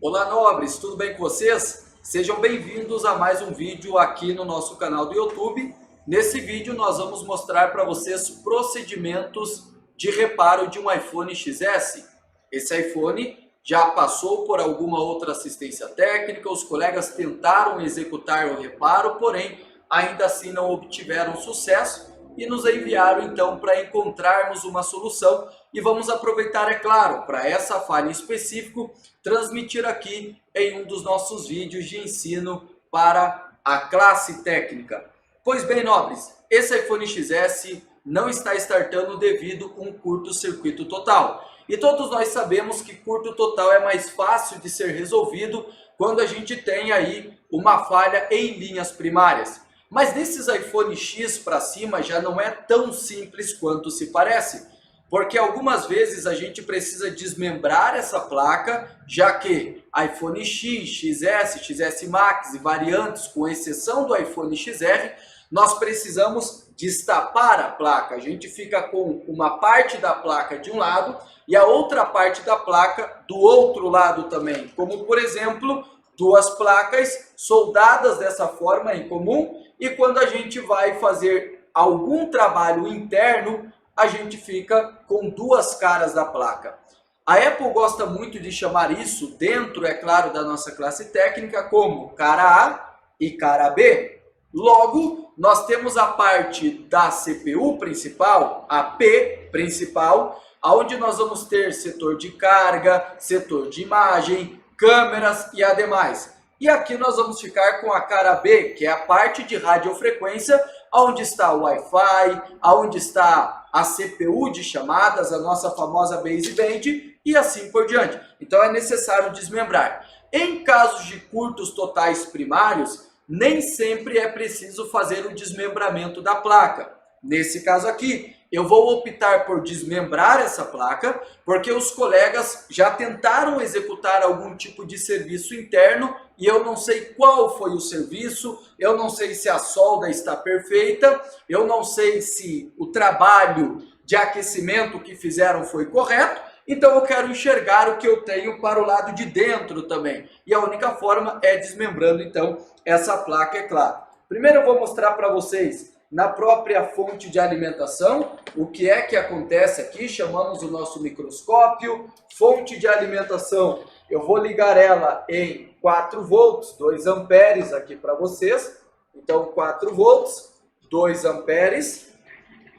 Olá, nobres, tudo bem com vocês? Sejam bem-vindos a mais um vídeo aqui no nosso canal do YouTube. Nesse vídeo nós vamos mostrar para vocês procedimentos de reparo de um iPhone XS. Esse iPhone já passou por alguma outra assistência técnica, os colegas tentaram executar o reparo, porém ainda assim não obtiveram sucesso e nos enviaram então para encontrarmos uma solução. E vamos aproveitar, é claro, para essa falha em específico, transmitir aqui em um dos nossos vídeos de ensino para a classe técnica. Pois bem, nobres, esse iPhone XS não está startando devido a um curto-circuito total. E todos nós sabemos que curto total é mais fácil de ser resolvido quando a gente tem aí uma falha em linhas primárias. Mas desses iPhone X para cima já não é tão simples quanto se parece. Porque algumas vezes a gente precisa desmembrar essa placa, já que iPhone X, XS, XS Max e variantes, com exceção do iPhone XR, nós precisamos destapar a placa. A gente fica com uma parte da placa de um lado e a outra parte da placa do outro lado também. Como, por exemplo, duas placas soldadas dessa forma em comum, e quando a gente vai fazer algum trabalho interno, a gente fica com duas caras da placa. A Apple gosta muito de chamar isso, dentro, é claro, da nossa classe técnica, como cara A e cara B. Logo, nós temos a parte da CPU principal, a P principal, onde nós vamos ter setor de carga, setor de imagem, câmeras e ademais. E aqui nós vamos ficar com a cara B, que é a parte de radiofrequência, onde está o Wi-Fi, onde está a CPU de chamadas, a nossa famosa baseband e assim por diante. Então é necessário desmembrar. Em casos de curtos totais primários, nem sempre é preciso fazer o desmembramento da placa. Nesse caso aqui, eu vou optar por desmembrar essa placa, porque os colegas já tentaram executar algum tipo de serviço interno e eu não sei qual foi o serviço, eu não sei se a solda está perfeita, eu não sei se o trabalho de aquecimento que fizeram foi correto, então eu quero enxergar o que eu tenho para o lado de dentro também. E a única forma é desmembrando então essa placa, é claro. Primeiro eu vou mostrar para vocês na própria fonte de alimentação, o que é que acontece aqui. Chamamos o nosso microscópio, fonte de alimentação, eu vou ligar ela em 4 volts, 2 amperes aqui para vocês, então 4 volts, 2 amperes,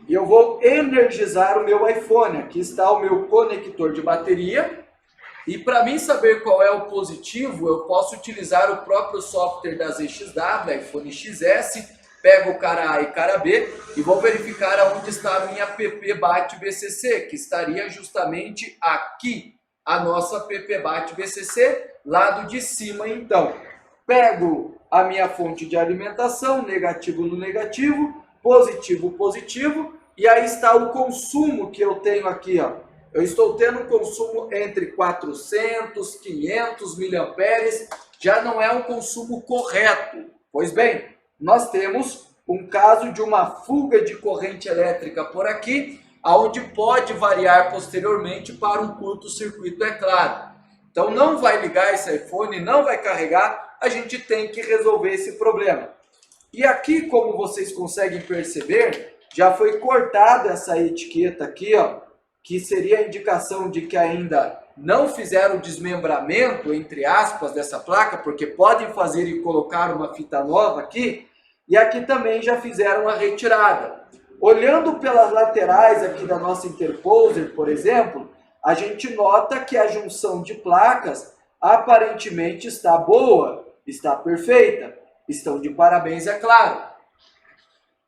e eu vou energizar o meu iPhone. Aqui está o meu conector de bateria, e para mim saber qual é o positivo, eu posso utilizar o próprio software da ZXW, iPhone XS, pego o cara A e cara B e vou verificar onde está a minha PP-BAT-BCC, que estaria justamente aqui, a nossa PP-BAT-BCC, lado de cima então. Pego a minha fonte de alimentação, negativo no negativo, positivo, positivo, e aí está o consumo que eu tenho aqui, ó. Eu estou tendo um consumo entre 400, 500 miliamperes, já não é um consumo correto. Pois bem, nós temos um caso de uma fuga de corrente elétrica por aqui, onde pode variar posteriormente para um curto-circuito, é claro. Então não vai ligar esse iPhone, não vai carregar, a gente tem que resolver esse problema. E aqui, como vocês conseguem perceber, já foi cortada essa etiqueta aqui, ó, que seria a indicação de que ainda não fizeram o desmembramento, entre aspas, dessa placa, porque podem fazer e colocar uma fita nova aqui. E aqui também já fizeram a retirada. Olhando pelas laterais aqui da nossa interposer, por exemplo, a gente nota que a junção de placas aparentemente está boa, está perfeita. Estão de parabéns, é claro.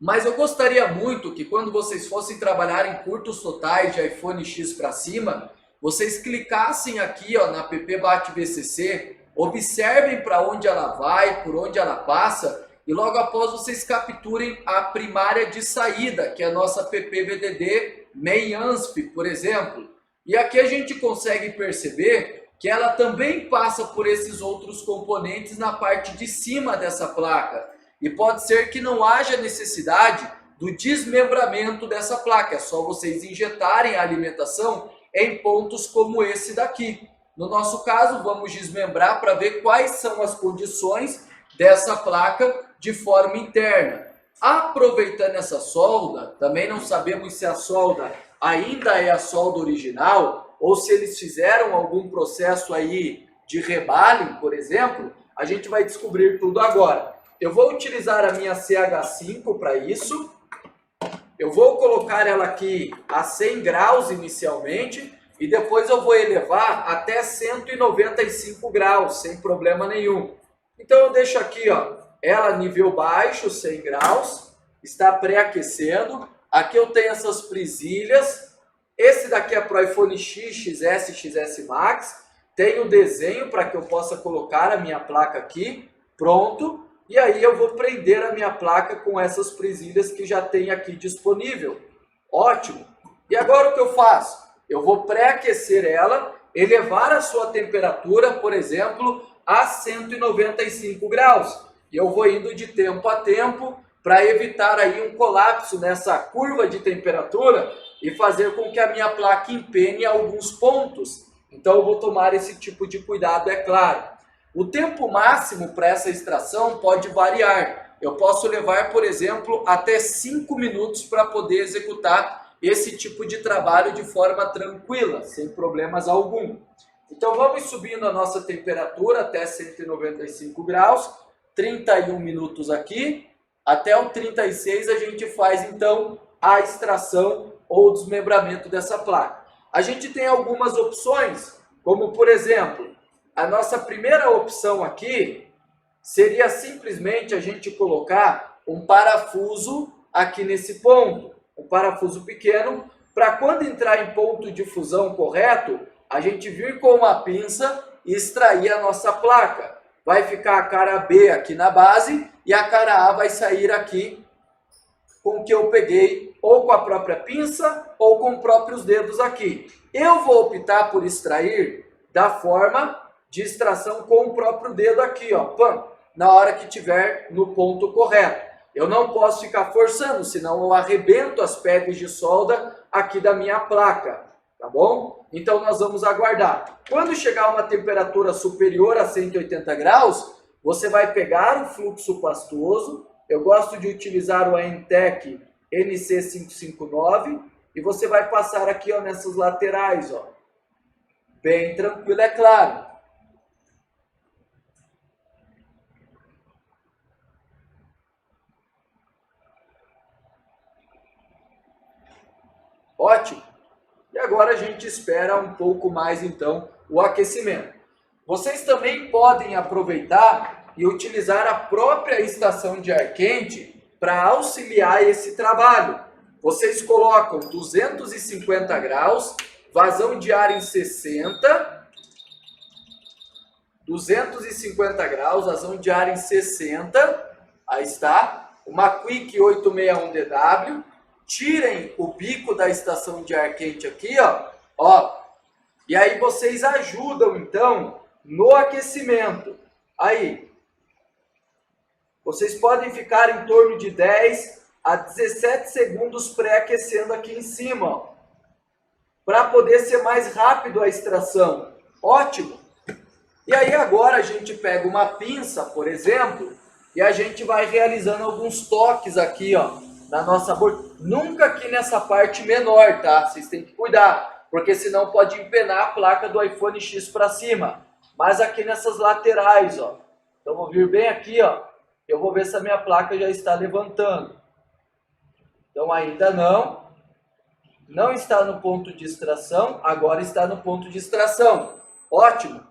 Mas eu gostaria muito que quando vocês fossem trabalhar em curtos totais de iPhone X para cima, vocês clicassem aqui, ó, na PP-BAT-BCC, observem para onde ela vai, por onde ela passa, e logo após vocês capturem a primária de saída, que é a nossa PP-VDD main ANSP, por exemplo. E aqui a gente consegue perceber que ela também passa por esses outros componentes na parte de cima dessa placa. E pode ser que não haja necessidade do desmembramento dessa placa, é só vocês injetarem a alimentação em pontos como esse daqui. No nosso caso, vamos desmembrar para ver quais são as condições dessa placa de forma interna. Aproveitando essa solda, também não sabemos se a solda ainda é a solda original ou se eles fizeram algum processo aí de rebalem, por exemplo, a gente vai descobrir tudo agora. Eu vou utilizar a minha CH5 para isso. Eu vou colocar ela aqui a 100 graus inicialmente e depois eu vou elevar até 195 graus, sem problema nenhum. Então eu deixo aqui, ó, ela nível baixo, 100 graus, está pré-aquecendo. Aqui eu tenho essas presilhas. Esse daqui é para o iPhone X, XS, XS Max. Tem o desenho para que eu possa colocar a minha placa aqui, pronto. E aí eu vou prender a minha placa com essas presilhas que já tem aqui disponível. Ótimo! E agora o que eu faço? Eu vou pré-aquecer ela, elevar a sua temperatura, por exemplo, a 195 graus. E eu vou indo de tempo a tempo para evitar aí um colapso nessa curva de temperatura e fazer com que a minha placa empene alguns pontos. Então eu vou tomar esse tipo de cuidado, é claro. O tempo máximo para essa extração pode variar. Eu posso levar, por exemplo, até 5 minutos para poder executar esse tipo de trabalho de forma tranquila, sem problemas algum. Então vamos subindo a nossa temperatura até 195 graus, 31 minutos aqui, até o 36 a gente faz então a extração ou desmembramento dessa placa. A gente tem algumas opções, como por exemplo, a nossa primeira opção aqui seria simplesmente a gente colocar um parafuso aqui nesse ponto, um parafuso pequeno, para quando entrar em ponto de fusão correto, a gente vir com uma pinça e extrair a nossa placa. Vai ficar a cara B aqui na base e a cara A vai sair aqui com o que eu peguei, ou com a própria pinça ou com os próprios dedos aqui. Eu vou optar por extrair da forma de extração com o próprio dedo aqui, ó, pam, na hora que tiver no ponto correto. Eu não posso ficar forçando, senão eu arrebento as pegas de solda aqui da minha placa, tá bom? Então nós vamos aguardar. Quando chegar a uma temperatura superior a 180 graus, você vai pegar o fluxo pastoso. Eu gosto de utilizar o Aintec NC559 e você vai passar aqui, ó, nessas laterais, ó. Bem tranquilo, é claro. Ótimo. E agora a gente espera um pouco mais, então, o aquecimento. Vocês também podem aproveitar e utilizar a própria estação de ar quente para auxiliar esse trabalho. Vocês colocam 250 graus, vazão de ar em 60, 250 graus, vazão de ar em 60, aí está, uma Quick 861DW, tirem o bico da estação de ar quente aqui, ó, e aí vocês ajudam então no aquecimento. Aí, vocês podem ficar em torno de 10 a 17 segundos pré-aquecendo aqui em cima, para poder ser mais rápido a extração. Ótimo! E aí agora a gente pega uma pinça, por exemplo, e a gente vai realizando alguns toques aqui, ó, na nossa borda. Nunca aqui nessa parte menor, tá? Vocês têm que cuidar, porque senão pode empenar a placa do iPhone X para cima. Mas aqui nessas laterais, ó. Então vou vir bem aqui, ó. Eu vou ver se a minha placa já está levantando. Então ainda não. Não está no ponto de extração, agora está no ponto de extração. Ótimo!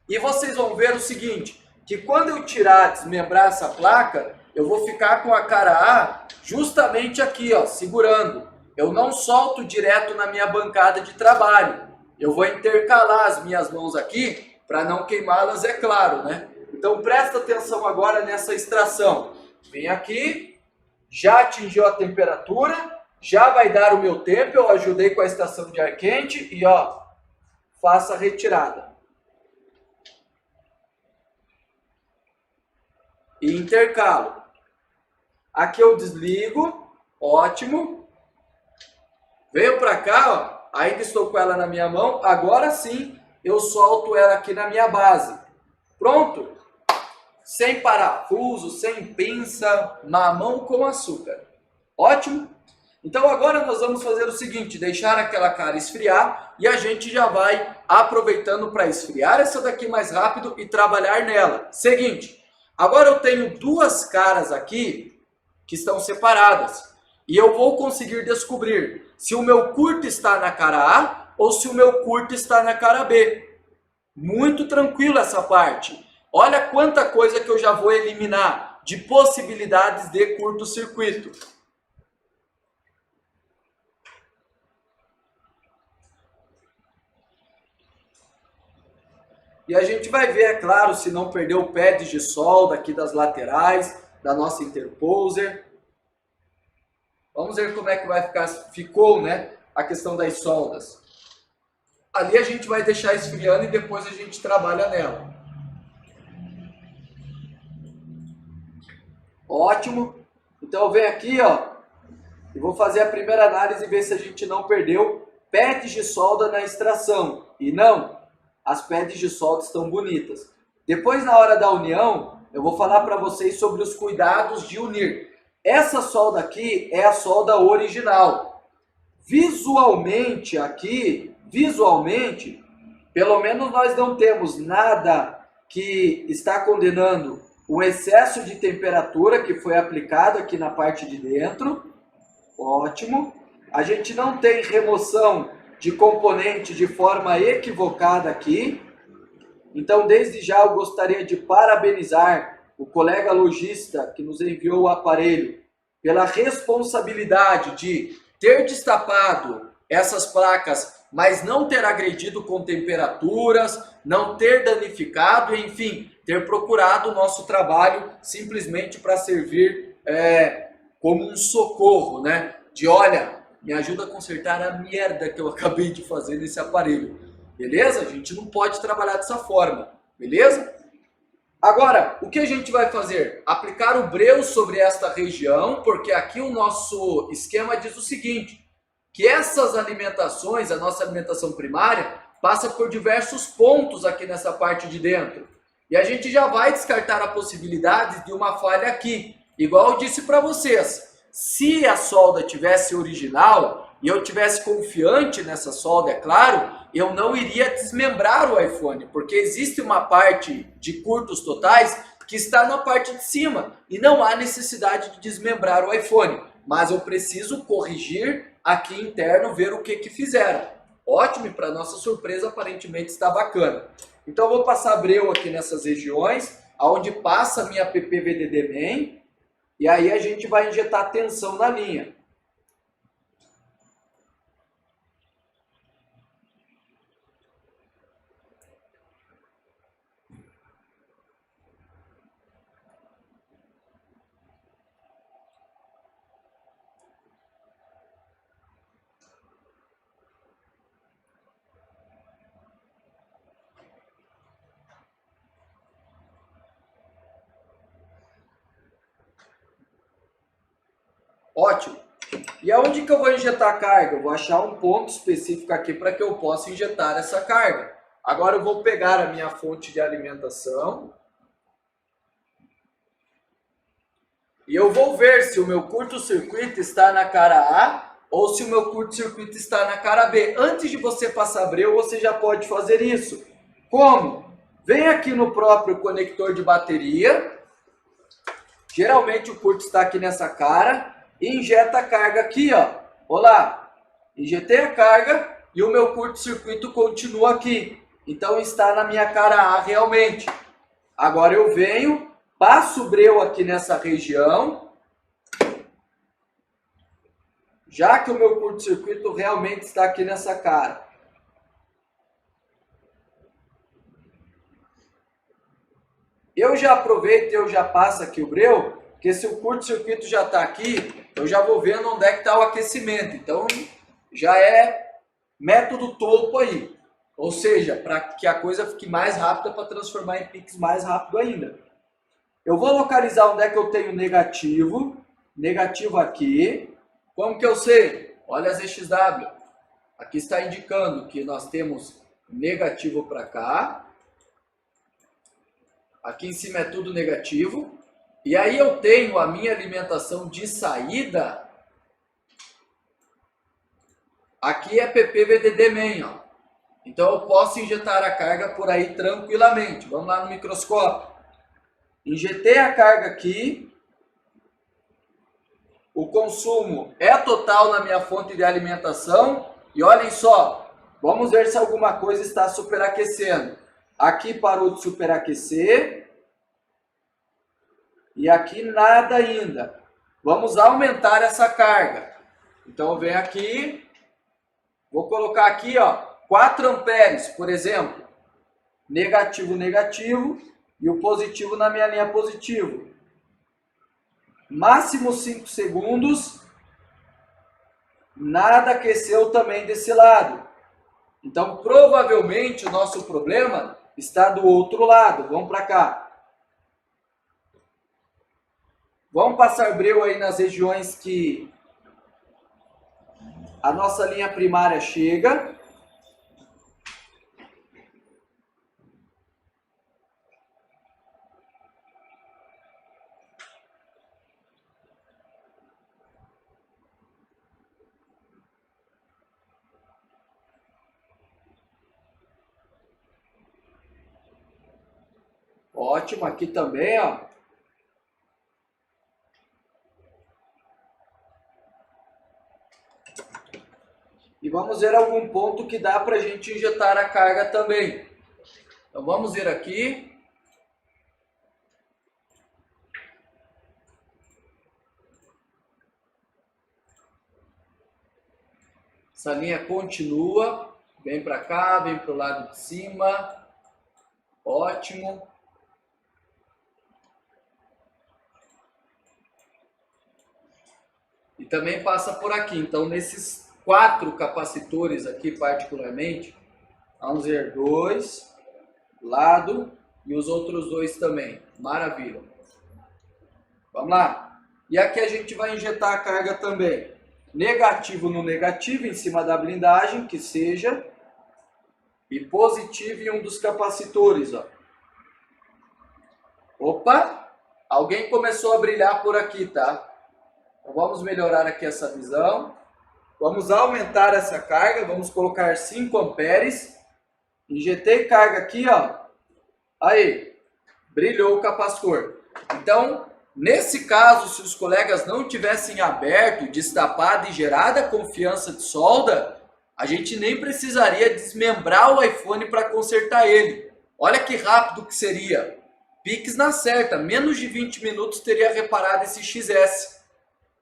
E vocês vão ver o seguinte, que quando eu tirar, desmembrar essa placa, eu vou ficar com a cara A justamente aqui, ó, segurando. Eu não solto direto na minha bancada de trabalho. Eu vou intercalar as minhas mãos aqui para não queimá-las, é claro, né? Então presta atenção agora nessa extração. Vem aqui, já atingiu a temperatura, já vai dar o meu tempo, eu ajudei com a estação de ar quente e ó, faça a retirada. E intercalo. Aqui eu desligo, ótimo. Venho para cá, ó, ainda estou com ela na minha mão, agora sim eu solto ela aqui na minha base. Pronto! Sem parafuso, sem pinça, mamão com açúcar. Ótimo? Então agora nós vamos fazer o seguinte, deixar aquela cara esfriar e a gente já vai aproveitando para esfriar essa daqui mais rápido e trabalhar nela. Seguinte, agora eu tenho duas caras aqui que estão separadas e eu vou conseguir descobrir se o meu curto está na cara A ou se o meu curto está na cara B. Muito tranquilo essa parte. Olha quanta coisa que eu já vou eliminar de possibilidades de curto-circuito. E a gente vai ver, é claro, se não perdeu pads de solda aqui das laterais, da nossa interposer. Vamos ver como é que vai ficar, ficou, né, a questão das soldas. Ali a gente vai deixar esfriando e depois a gente trabalha nela. Ótimo. Então eu venho aqui, ó, e vou fazer a primeira análise e ver se a gente não perdeu pads de solda na extração. E não. As pads de solda estão bonitas. Depois, na hora da união, eu vou falar para vocês sobre os cuidados de unir. Essa solda aqui é a solda original. Visualmente aqui, pelo menos nós não temos nada que está condenando o excesso de temperatura que foi aplicado aqui na parte de dentro. Ótimo. A gente não tem remoção de componente de forma equivocada aqui. Então, desde já, eu gostaria de parabenizar o colega lojista que nos enviou o aparelho pela responsabilidade de ter destapado essas placas, mas não ter agredido com temperaturas, não ter danificado, enfim, ter procurado o nosso trabalho simplesmente para servir como um socorro, né? De olha, me ajuda a consertar a merda que eu acabei de fazer nesse aparelho. Beleza? A gente não pode trabalhar dessa forma. Beleza? Agora, o que a gente vai fazer? Aplicar o breu sobre esta região, porque aqui o nosso esquema diz o seguinte, que essas alimentações, a nossa alimentação primária, passa por diversos pontos aqui nessa parte de dentro. E a gente já vai descartar a possibilidade de uma falha aqui. Igual eu disse para vocês. Se a solda tivesse original e eu tivesse confiante nessa solda, é claro, eu não iria desmembrar o iPhone, porque existe uma parte de curtos totais que está na parte de cima e não há necessidade de desmembrar o iPhone, mas eu preciso corrigir aqui interno, ver o que fizeram. Ótimo, e para nossa surpresa aparentemente está bacana. Então eu vou passar breu aqui nessas regiões, onde passa a minha PPVDD main. E aí a gente vai injetar tensão na linha. Ótimo. E aonde que eu vou injetar a carga? Eu vou achar um ponto específico aqui para que eu possa injetar essa carga. Agora eu vou pegar a minha fonte de alimentação. E eu vou ver se o meu curto-circuito está na cara A ou se o meu curto-circuito está na cara B. Antes de você passar breu, você já pode fazer isso. Como? Vem aqui no próprio conector de bateria. Geralmente o curto está aqui nessa cara. E injeta a carga aqui, ó. Olá, injetei a carga e o meu curto-circuito continua aqui. Então está na minha cara A realmente. Agora eu venho, passo o breu aqui nessa região. Já que o meu curto-circuito realmente está aqui nessa cara. Eu já aproveito e eu já passo aqui o breu, porque se o curto-circuito já está aqui, eu já vou vendo onde é que está o aquecimento. Então, já é método topo aí. Ou seja, para que a coisa fique mais rápida para transformar em piques mais rápido ainda. Eu vou localizar onde é que eu tenho negativo. Negativo aqui. Como que eu sei? Olha as EXW. Aqui está indicando que nós temos negativo para cá. Aqui em cima é tudo negativo. E aí eu tenho a minha alimentação de saída. Aqui é PPVDD main, ó. Então eu posso injetar a carga por aí tranquilamente. Vamos lá no microscópio. Injetei a carga aqui. O consumo é total na minha fonte de alimentação. E olhem só, vamos ver se alguma coisa está superaquecendo. Aqui parou de superaquecer. E aqui nada ainda. Vamos aumentar essa carga. Então eu venho aqui. Vou colocar aqui, ó, 4 amperes, por exemplo. Negativo, negativo. E o positivo na minha linha positivo. Máximo 5 segundos. Nada aqueceu também desse lado. Então, provavelmente, o nosso problema está do outro lado. Vamos para cá. Vamos passar breu aí nas regiões que a nossa linha primária chega. Ótimo, aqui também, ó. E vamos ver algum ponto que dá para a gente injetar a carga também. Então vamos ver aqui. Essa linha continua. Vem para cá, vem para o lado de cima. Ótimo. E também passa por aqui. Então nesses 4 capacitores aqui particularmente, vamos ver 2, lado e os outros 2 também. Maravilha. Vamos lá. E aqui a gente vai injetar a carga também. Negativo no negativo em cima da blindagem, que seja. E positivo em um dos capacitores, ó. Opa! Alguém começou a brilhar por aqui, tá? Então vamos melhorar aqui essa visão. Vamos aumentar essa carga, vamos colocar 5 amperes. Injetei carga aqui, ó. Aí, brilhou o capacitor. Então, nesse caso, se os colegas não tivessem aberto, destapado e gerado a confiança de solda, a gente nem precisaria desmembrar o iPhone para consertar ele. Olha que rápido que seria. Piques na certa, menos de 20 minutos teria reparado esse XS.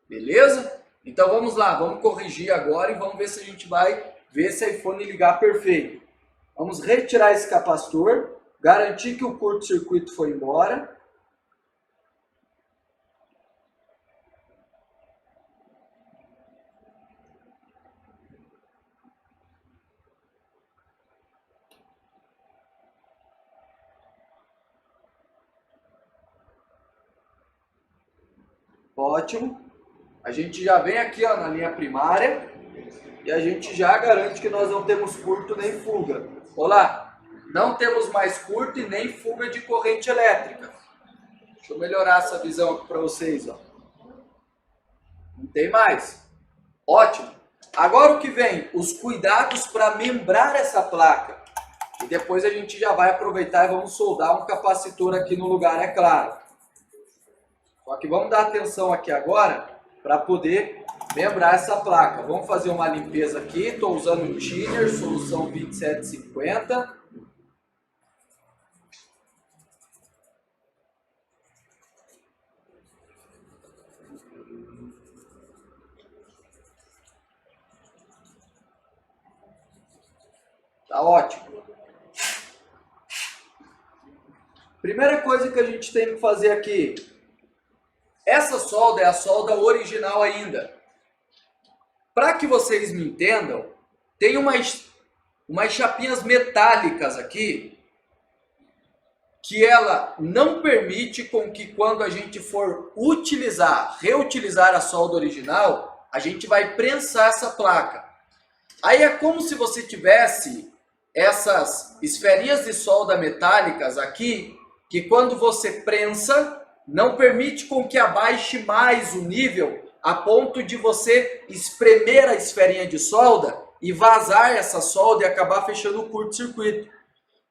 Beleza? Então vamos lá, vamos corrigir agora e vamos ver se a gente vai ver esse iPhone ligar perfeito. Vamos retirar esse capacitor, garantir que o curto-circuito foi embora. Ótimo. A gente já vem aqui, ó, na linha primária e a gente já garante que nós não temos curto nem fuga. Olá, não temos mais curto e nem fuga de corrente elétrica. Deixa eu melhorar essa visão aqui para vocês, ó. Não tem mais. Ótimo. Agora o que vem? Os cuidados para membrar essa placa. E depois a gente já vai aproveitar e vamos soldar um capacitor aqui no lugar, é claro. Só que vamos dar atenção aqui agora para poder membrar essa placa. Vamos fazer uma limpeza aqui. Estou usando um Thinner, solução 2750. Tá ótimo. Primeira coisa que a gente tem que fazer aqui. Essa solda é a solda original ainda. Para que vocês me entendam, tem umas chapinhas metálicas aqui que ela não permite com que quando a gente for reutilizar a solda original, a gente vai prensar essa placa. Aí é como se você tivesse essas esferinhas de solda metálicas aqui, que quando você prensa, não permite com que abaixe mais o nível a ponto de você espremer a esferinha de solda e vazar essa solda e acabar fechando o curto-circuito.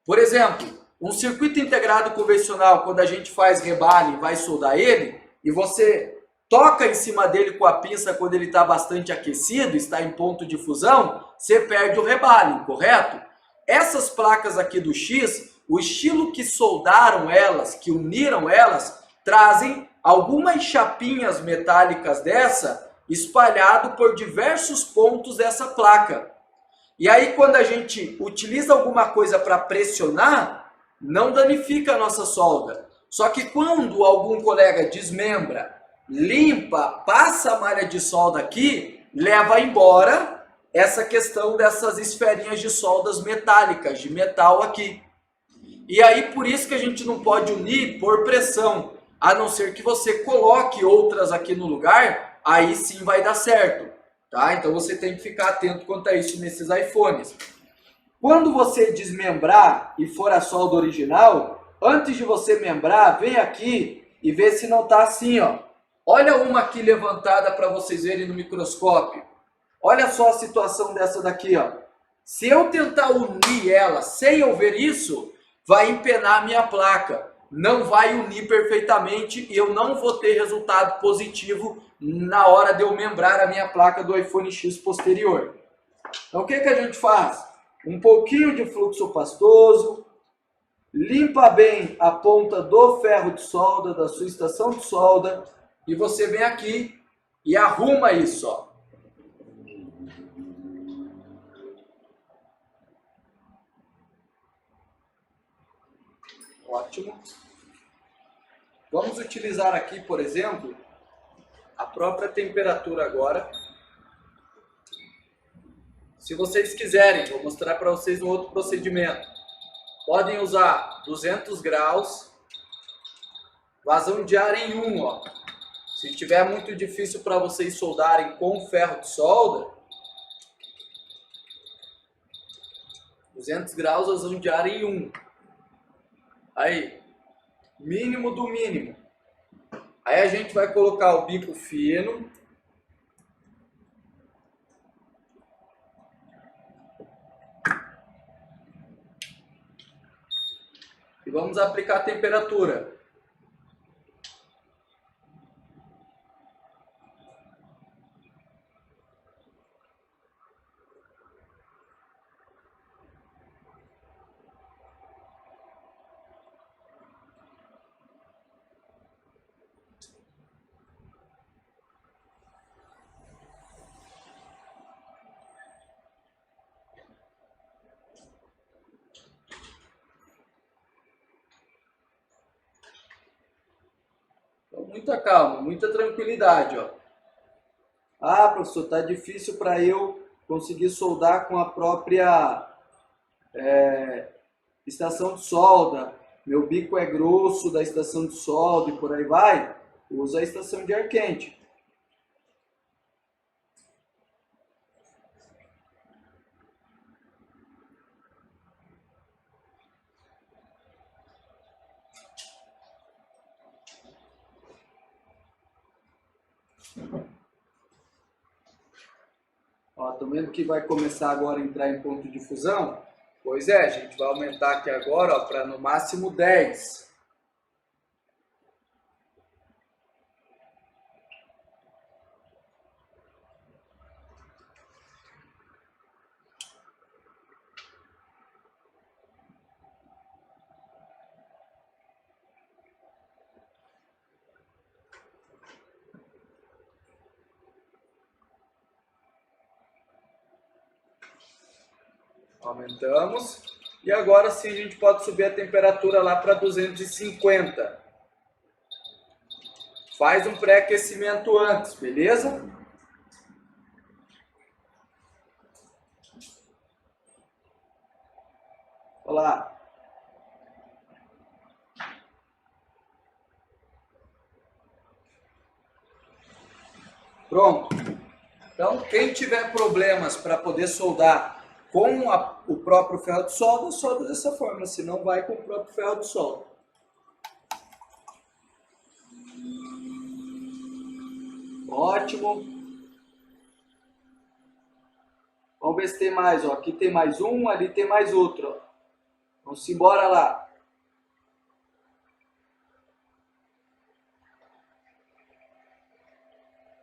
Por exemplo, um circuito integrado convencional, quando a gente faz rebale e vai soldar ele, e você toca em cima dele com a pinça quando ele está bastante aquecido, está em ponto de fusão, você perde o rebale, correto? Essas placas aqui do X, o estilo que soldaram elas, que uniram elas, trazem algumas chapinhas metálicas dessa espalhado por diversos pontos dessa placa. E aí quando a gente utiliza alguma coisa para pressionar, não danifica a nossa solda. Só que quando algum colega desmembra, limpa, passa a malha de solda aqui, leva embora essa questão dessas esferinhas de soldas metálicas, de metal aqui. E aí por isso que a gente não pode unir por pressão, a não ser que você coloque outras aqui no lugar, aí sim vai dar certo, tá? Então você tem que ficar atento quanto a isso nesses iPhones. Quando você desmembrar e for a solda original, antes de você membrar, vem aqui e vê se não tá assim, ó. Olha uma aqui levantada para vocês verem no microscópio. Olha só a situação dessa daqui, ó. Se eu tentar unir ela sem eu ver isso, vai empenar a minha placa. Não vai unir perfeitamente e eu não vou ter resultado positivo na hora de eu membrar a minha placa do iPhone X posterior. Então o que que a gente faz? Um pouquinho de fluxo pastoso, limpa bem a ponta do ferro de solda, da sua estação de solda, e você vem aqui e arruma isso, ó. Ótimo. Vamos utilizar aqui, por exemplo, a própria temperatura agora. Se vocês quiserem, vou mostrar para vocês um outro procedimento. Podem usar 200 graus, vazão de ar em 1, ó. Se estiver muito difícil para vocês soldarem com ferro de solda, 200 graus, vazão de ar em 1. Aí, mínimo do mínimo. Aí a gente vai colocar o bico fino. E vamos aplicar a temperatura. Muita calma, muita tranquilidade, ó. Ah, professor, tá difícil para eu conseguir soldar com a própria estação de solda. Meu bico é grosso da estação de solda e por aí vai. Usa a estação de ar quente. Ó, tô vendo que vai começar agora a entrar em ponto de fusão? Pois é, a gente vai aumentar aqui agora para no máximo 10. Aumentamos. E agora sim a gente pode subir a temperatura lá para 250. Faz um pré-aquecimento antes, beleza? Olha lá. Pronto. Então, quem tiver problemas para poder soldar com o próprio ferro de solda, solda dessa forma, se não vai com o próprio ferro de solda. Ótimo. Vamos ver se tem mais, ó. Aqui tem mais um, ali tem mais outro, ó. Vamos embora lá.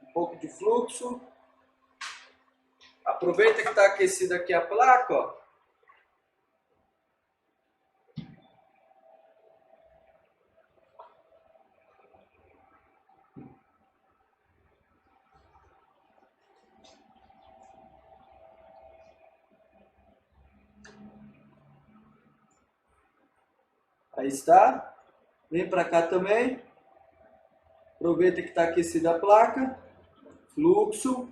Um pouco de fluxo. Aproveita que está aquecida aqui a placa, ó. Aí está. Vem para cá também. Aproveita que está aquecida a placa. Fluxo.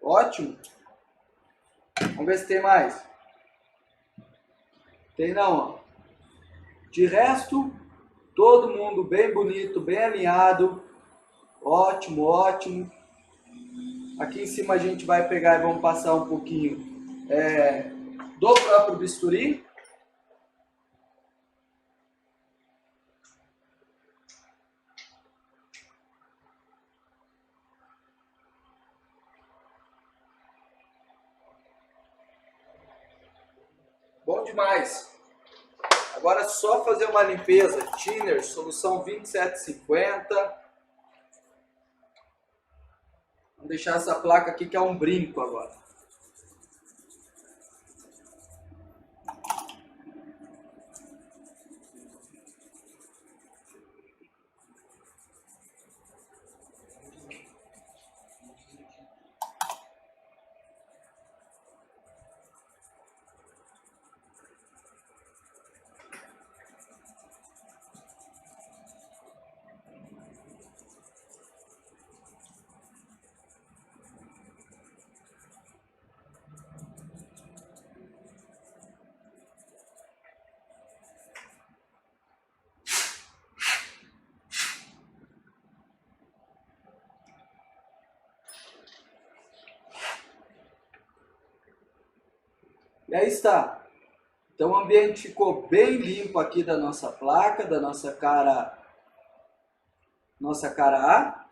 Ótimo. Vamos ver se tem mais. Tem não, ó. De resto, todo mundo bem bonito, bem alinhado. Ótimo, ótimo. Aqui em cima a gente vai pegar e vamos passar um pouquinho do próprio bisturi. Bom demais. Agora é só fazer uma limpeza. Thinner, solução 2750. Vamos deixar essa placa aqui que é um brinco agora. E aí está. Então o ambiente ficou bem limpo aqui da nossa placa, da nossa cara A.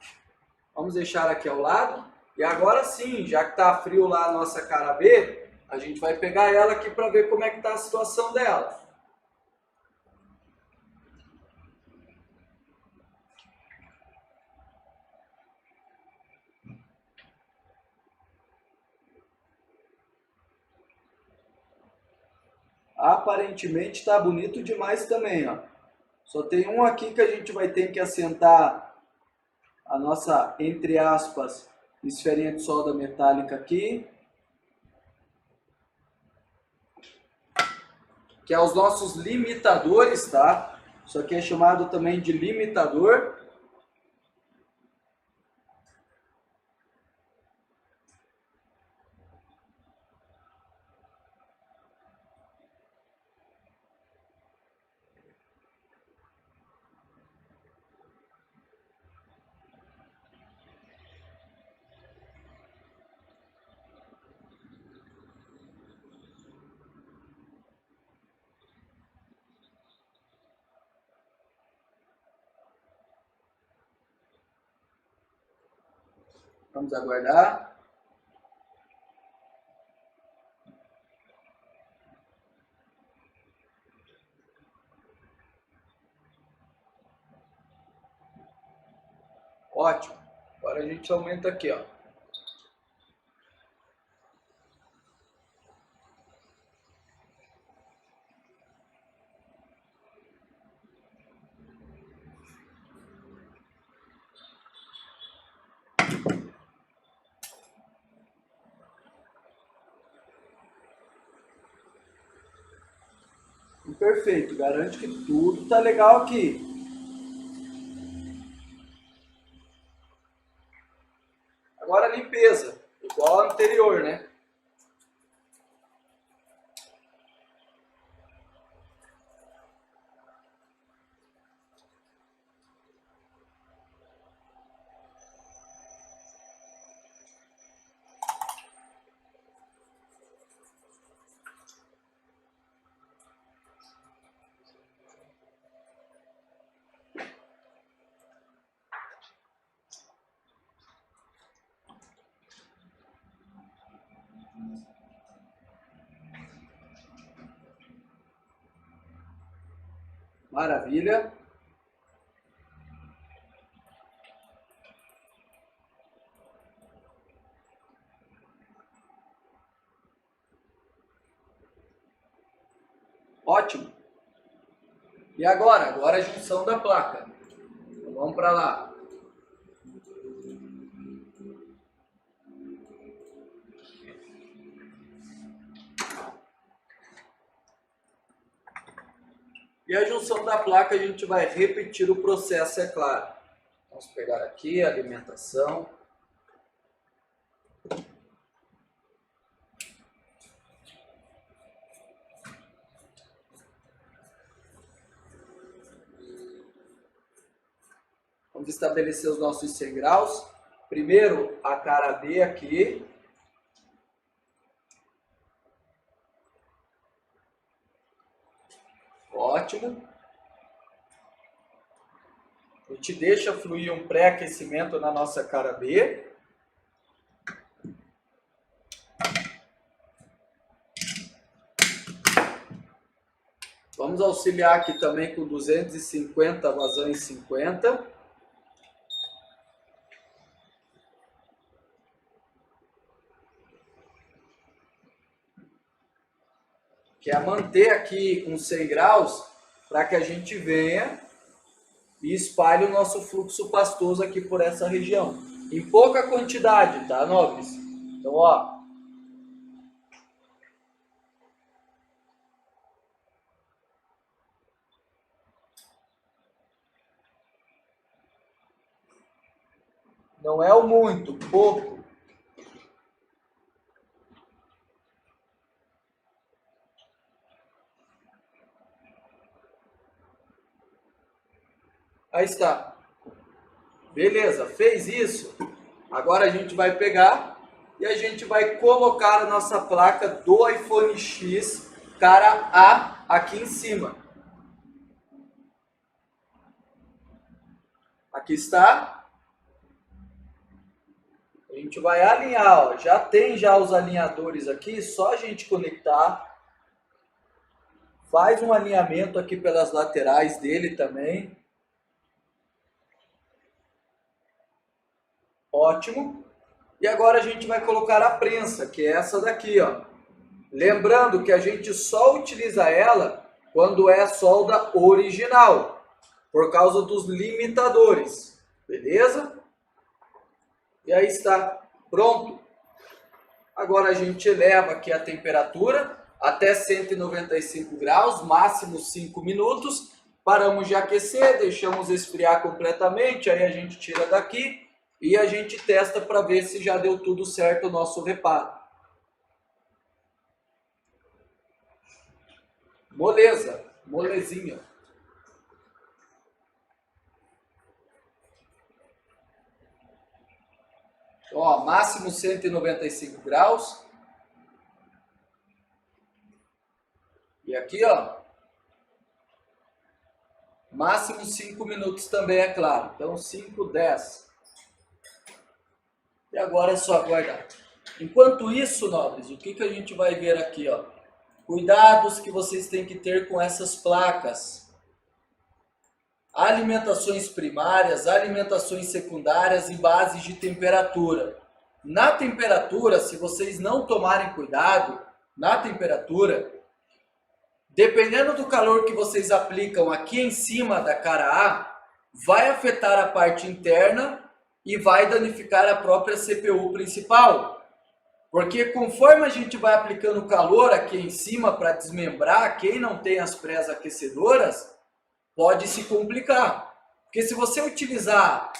Vamos deixar aqui ao lado. E agora sim, já que está frio lá a nossa cara B, a gente vai pegar ela aqui para ver como é que está a situação dela. Aparentemente está bonito demais também, ó. Só tem um aqui que a gente vai ter que assentar a nossa, entre aspas, esferinha de solda metálica aqui. Que é os nossos limitadores, tá? Isso aqui é chamado também de limitador. Vamos aguardar. Ótimo. Agora a gente aumenta aqui, ó. Perfeito, garante que tudo tá legal aqui. Agora a limpeza, igual a anterior, né? Maravilha. Ótimo. E agora? Agora a junção da placa. Então, vamos para lá. E a junção da placa a gente vai repetir o processo, é claro. Vamos pegar aqui a alimentação. Vamos estabelecer os nossos 100 graus. Primeiro a cara B aqui. Ótimo. A gente deixa fluir um pré-aquecimento na nossa cara B. Vamos auxiliar aqui também com 250 vazão em 50. Que é manter aqui uns 100 graus para que a gente venha e espalhe o nosso fluxo pastoso aqui por essa região. Em pouca quantidade, tá, nobres? Então, ó. Não é o muito, pouco. Aí está. Beleza, fez isso. Agora a gente vai pegar e a gente vai colocar a nossa placa do iPhone X cara A aqui em cima. Aqui está. A gente vai alinhar, ó. Já tem já os alinhadores aqui, só a gente conectar. Faz um alinhamento aqui pelas laterais dele também. Ótimo. E agora a gente vai colocar a prensa, que é essa daqui, ó. Lembrando que a gente só utiliza ela quando é solda original, por causa dos limitadores, beleza? E aí está, pronto. Agora a gente eleva aqui a temperatura até 195 graus, máximo 5 minutos. Paramos de aquecer, deixamos esfriar completamente, aí a gente tira daqui. E a gente testa para ver se já deu tudo certo o nosso reparo. Moleza, molezinha. Ó, máximo 195 graus. E aqui, ó, máximo 5 minutos também, é claro. Então, 5, 10. E agora é só aguardar. Enquanto isso, nobres, o que a gente vai ver aqui, ó? Cuidados que vocês têm que ter com essas placas. Alimentações primárias, alimentações secundárias e bases de temperatura. Na temperatura, se vocês não tomarem cuidado, na temperatura, dependendo do calor que vocês aplicam aqui em cima da cara A, vai afetar a parte interna e vai danificar a própria CPU principal. Porque conforme a gente vai aplicando calor aqui em cima para desmembrar, quem não tem as pré-aquecedoras, pode se complicar. Porque se você utilizar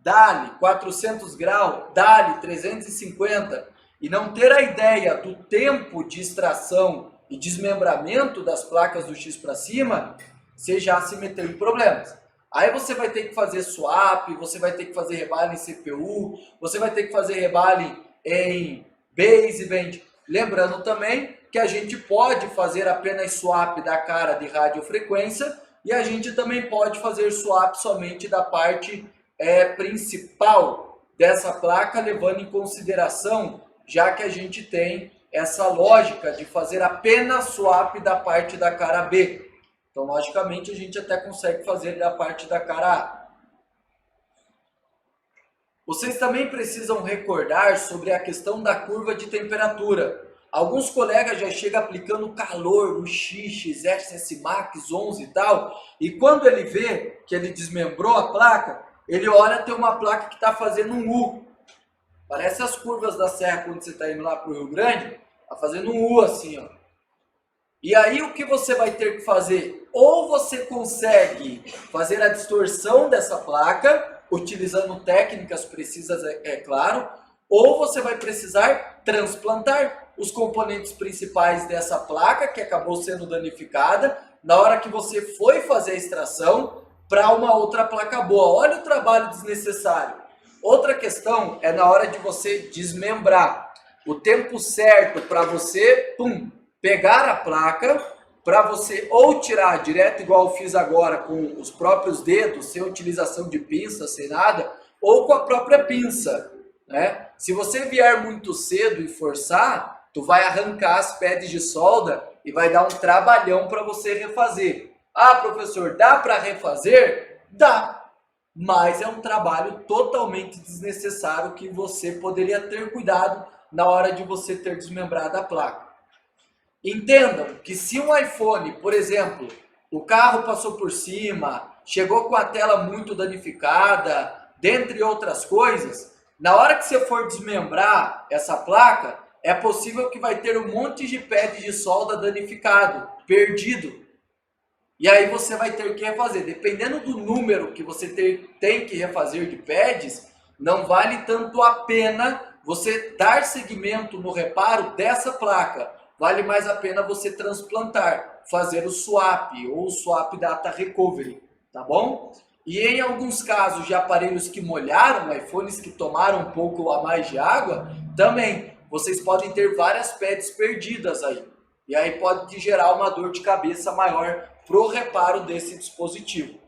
DALI 400 graus, DALI 350 e não ter a ideia do tempo de extração e desmembramento das placas do X para cima, você já se meteu em problemas. Aí você vai ter que fazer swap, você vai ter que fazer rebale em CPU, você vai ter que fazer rebale em baseband. Lembrando também que a gente pode fazer apenas swap da cara de radiofrequência e a gente também pode fazer swap somente da parte principal dessa placa, levando em consideração, já que a gente tem essa lógica de fazer apenas swap da parte da cara B. Então, logicamente, a gente até consegue fazer da parte da cara A. Vocês também precisam recordar sobre a questão da curva de temperatura. Alguns colegas já chegam aplicando calor no X, SS Max 11 e tal, e quando ele vê que ele desmembrou a placa, ele olha, tem uma placa que está fazendo um U. Parece as curvas da serra quando você está indo lá para o Rio Grande, está fazendo um U assim, ó. E aí o que você vai ter que fazer? Ou você consegue fazer a distorção dessa placa, utilizando técnicas precisas, é claro, ou você vai precisar transplantar os componentes principais dessa placa que acabou sendo danificada na hora que você foi fazer a extração para uma outra placa boa. Olha o trabalho desnecessário. Outra questão é na hora de você desmembrar. O tempo certo para você, pegar a placa, para você ou tirar direto, igual eu fiz agora, com os próprios dedos, sem utilização de pinça, sem nada, ou com a própria pinça, né? Se você vier muito cedo e forçar, tu vai arrancar as pads de solda e vai dar um trabalhão para você refazer. Ah, professor, dá para refazer? Dá, mas é um trabalho totalmente desnecessário que você poderia ter cuidado na hora de você ter desmembrado a placa. Entendam que se um iPhone, por exemplo, o carro passou por cima, chegou com a tela muito danificada, dentre outras coisas, na hora que você for desmembrar essa placa, é possível que vai ter um monte de pads de solda danificado, perdido. E aí você vai ter que refazer. Dependendo do número que você tem que refazer de pads, não vale tanto a pena você dar seguimento no reparo dessa placa. Vale mais a pena você transplantar, fazer o swap ou o swap data recovery, tá bom? E em alguns casos de aparelhos que molharam, iPhones que tomaram um pouco a mais de água, também vocês podem ter várias pads perdidas aí. E aí pode te gerar uma dor de cabeça maior para o reparo desse dispositivo.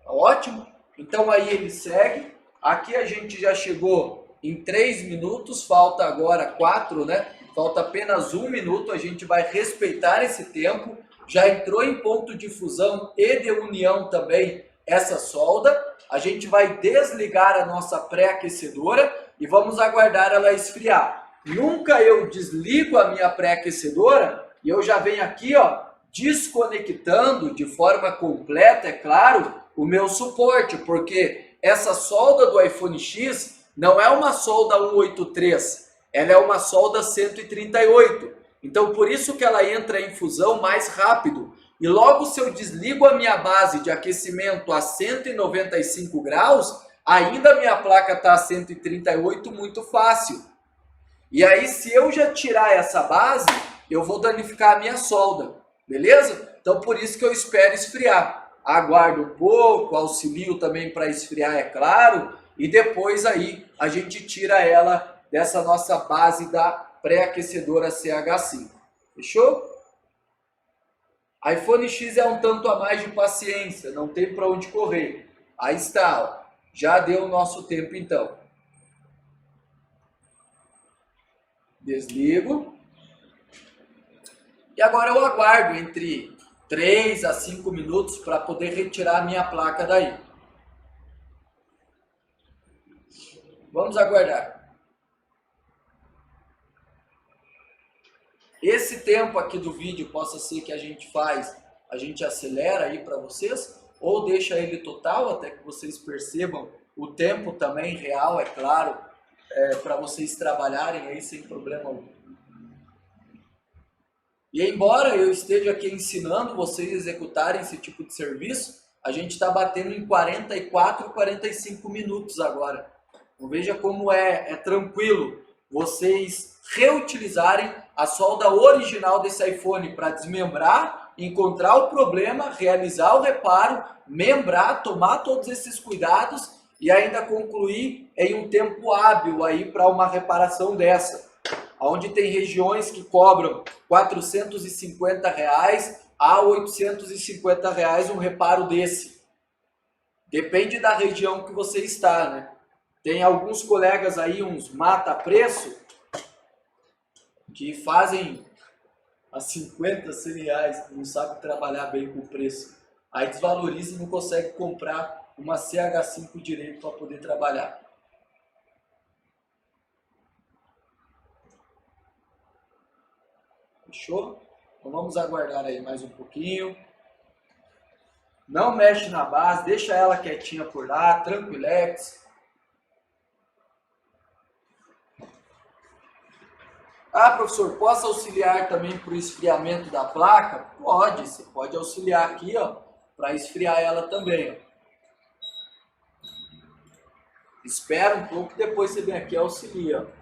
Tá ótimo? Então aí ele segue. Aqui a gente já chegou em 3 minutos, falta agora 4, né? Falta apenas 1 minuto, a gente vai respeitar esse tempo. Já entrou em ponto de fusão e de união também essa solda. A gente vai desligar a nossa pré-aquecedora e vamos aguardar ela esfriar. Nunca eu desligo a minha pré-aquecedora e eu já venho aqui, ó, desconectando de forma completa, é claro, o meu suporte, porque essa solda do iPhone X não é uma solda 183, ela é uma solda 138. Então, por isso que ela entra em fusão mais rápido. E logo se eu desligo a minha base de aquecimento a 195 graus, ainda a minha placa está a 138 muito fácil. E aí, se eu já tirar essa base, eu vou danificar a minha solda, beleza? Então, por isso que eu espero esfriar. Aguardo um pouco, auxilio também para esfriar, é claro, e depois aí a gente tira ela dessa nossa base da pré-aquecedora CH5. Fechou? iPhone X é um tanto a mais de paciência, não tem para onde correr. Aí está, ó. Já deu o nosso tempo então. Desligo. E agora eu aguardo entre 3 a 5 minutos para poder retirar a minha placa daí. Vamos aguardar. Esse tempo aqui do vídeo possa ser que a gente acelera aí para vocês, ou deixa ele total até que vocês percebam o tempo também real, é claro, para vocês trabalharem aí sem problema algum. E embora eu esteja aqui ensinando vocês a executarem esse tipo de serviço, a gente está batendo em 44, 45 minutos agora. Então veja como é tranquilo vocês reutilizarem a solda original desse iPhone para desmembrar, encontrar o problema, realizar o reparo, membrar, tomar todos esses cuidados e ainda concluir em um tempo hábil aí para uma reparação dessa. Onde tem regiões que cobram R$450 a R$850 um reparo desse. Depende da região que você está, né? Tem alguns colegas aí, uns mata-preço, que fazem a 50, 100 reais, não sabe trabalhar bem com o preço. Aí desvaloriza e não consegue comprar uma CH5 direito para poder trabalhar. Fechou? Então vamos aguardar aí mais um pouquinho. Não mexe na base, deixa ela quietinha por lá, tranquilex. Ah, professor, posso auxiliar também para o esfriamento da placa? Pode, você pode auxiliar aqui, ó, para esfriar ela também, ó. Espera um pouco, depois você vem aqui e auxilia, ó.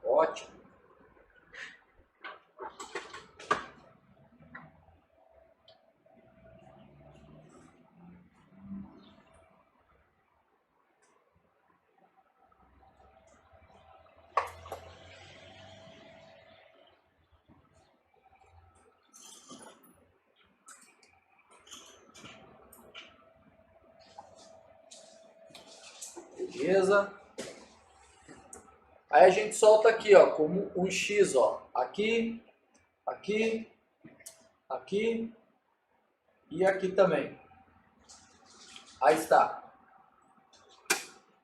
Ótimo. Beleza. Aí a gente solta aqui, ó, como um X, ó. Aqui, aqui, aqui e aqui também. Aí está.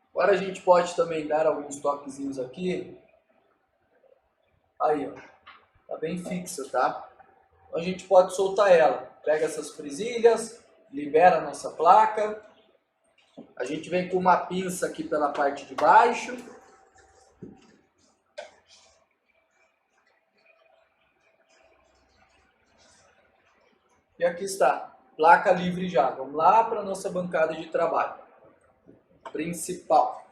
Agora a gente pode também dar alguns toquezinhos aqui. Aí, ó. Tá bem fixa, tá? Então a gente pode soltar ela. Pega essas presilhas, libera a nossa placa. A gente vem com uma pinça aqui pela parte de baixo. E aqui está, placa livre já. Vamos lá para a nossa bancada de trabalho principal.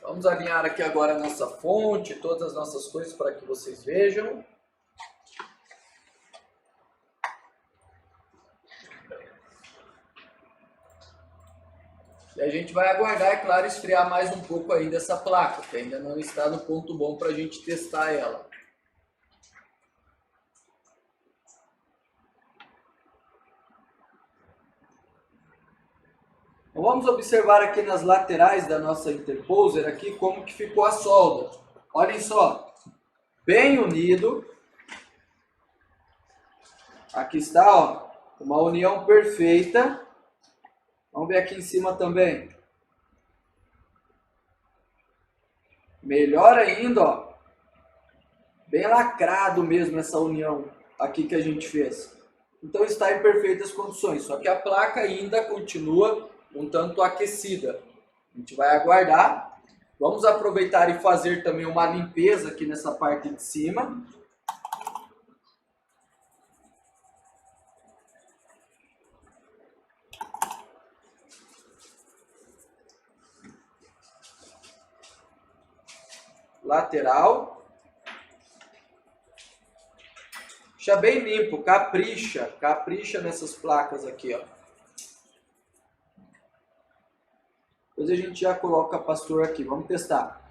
Vamos alinhar aqui agora a nossa fonte, todas as nossas coisas para que vocês vejam. E a gente vai aguardar, é claro, esfriar mais um pouco ainda essa placa, que ainda não está no ponto bom para a gente testar ela. Então, vamos observar aqui nas laterais da nossa interposer aqui como que ficou a solda. Olhem só, bem unido. Aqui está, ó, uma união perfeita. Vamos ver aqui em cima também. Melhor ainda, ó. Bem lacrado mesmo essa união aqui que a gente fez. Então está em perfeitas condições, só que a placa ainda continua um tanto aquecida. A gente vai aguardar. Vamos aproveitar e fazer também uma limpeza aqui nessa parte de cima. Lateral. Deixa bem limpo, capricha nessas placas aqui, ó. Depois a gente já coloca o capacitor aqui, vamos testar.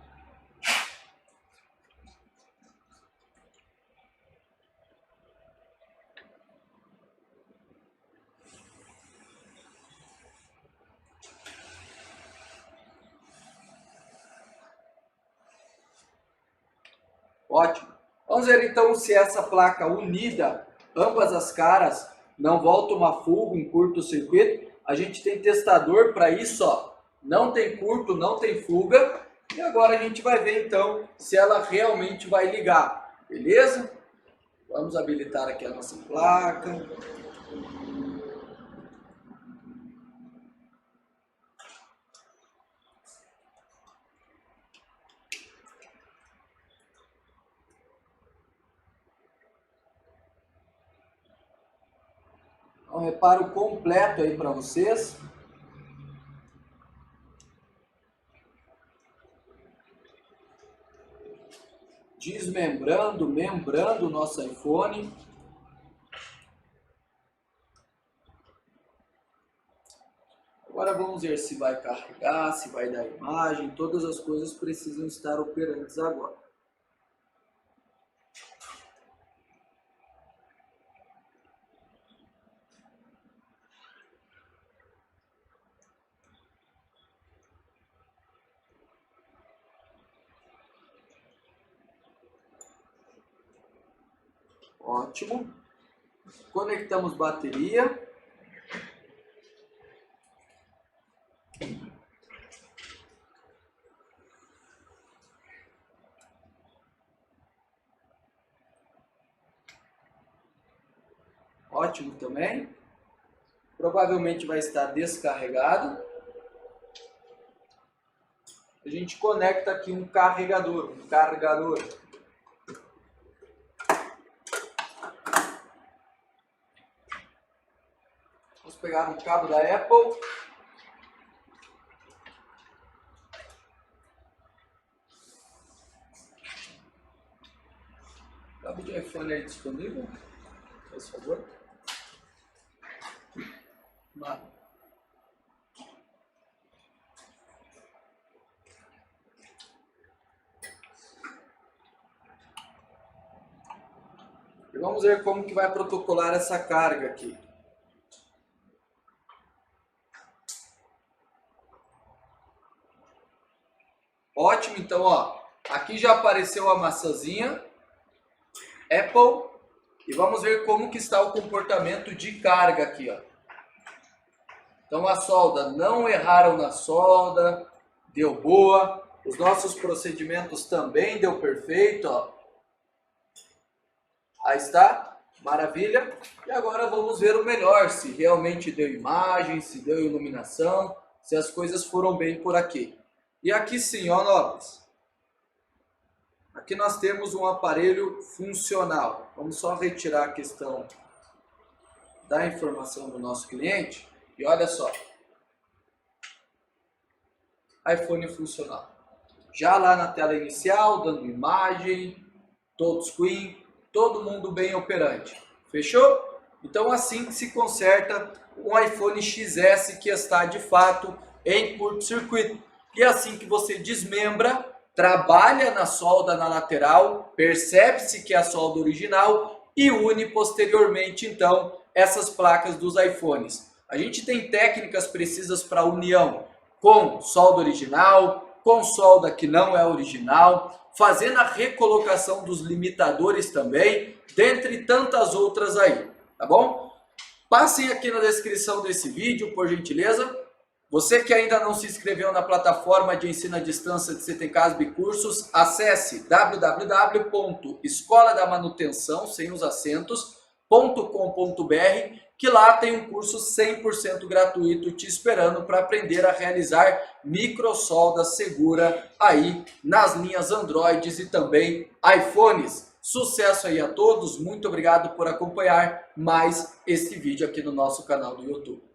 Ótimo. Vamos ver então se essa placa unida, ambas as caras, não volta uma fuga, um curto-circuito. A gente tem testador para isso, ó. Não tem curto, não tem fuga. E agora a gente vai ver então se ela realmente vai ligar, beleza? Vamos habilitar aqui a nossa placa. Um reparo completo aí para vocês. Desmembrando, membrando o nosso iPhone. Agora vamos ver se vai carregar, se vai dar imagem. Todas as coisas precisam estar operantes agora. Ótimo. Conectamos bateria. Ótimo também. Provavelmente vai estar descarregado. A gente conecta aqui um carregador. Vamos pegar um cabo da Apple. Cabo de iPhone aí disponível, por favor. E vamos ver como que vai protocolar essa carga aqui. Ótimo, então ó, aqui já apareceu a maçãzinha Apple e vamos ver como que está o comportamento de carga aqui, ó. Então a solda, não erraram na solda, deu boa. Os nossos procedimentos também deu perfeito, ó. Aí está, maravilha. E agora vamos ver o melhor, se realmente deu imagem, se deu iluminação, se as coisas foram bem por aqui. E aqui sim, ó, nobres. Aqui nós temos um aparelho funcional. Vamos só retirar a questão da informação do nosso cliente. E olha só. iPhone funcional. Já lá na tela inicial, dando imagem, touchscreen, todo mundo bem operante. Fechou? Então assim que se conserta um iPhone XS que está de fato em curto-circuito. E assim que você desmembra, trabalha na solda na lateral, percebe-se que é a solda original e une posteriormente então essas placas dos iPhones. A gente tem técnicas precisas para união com solda original, com solda que não é original, fazendo a recolocação dos limitadores também, dentre tantas outras aí, tá bom? Passem aqui na descrição desse vídeo, por gentileza. Você que ainda não se inscreveu na plataforma de ensino à distância de CTCASB Cursos, acesse www.escoladamanutenção, sem os acentos.com.br, que lá tem um curso 100% gratuito te esperando para aprender a realizar microsolda segura aí nas linhas Androids e também iPhones. Sucesso aí a todos, muito obrigado por acompanhar mais este vídeo aqui no nosso canal do YouTube.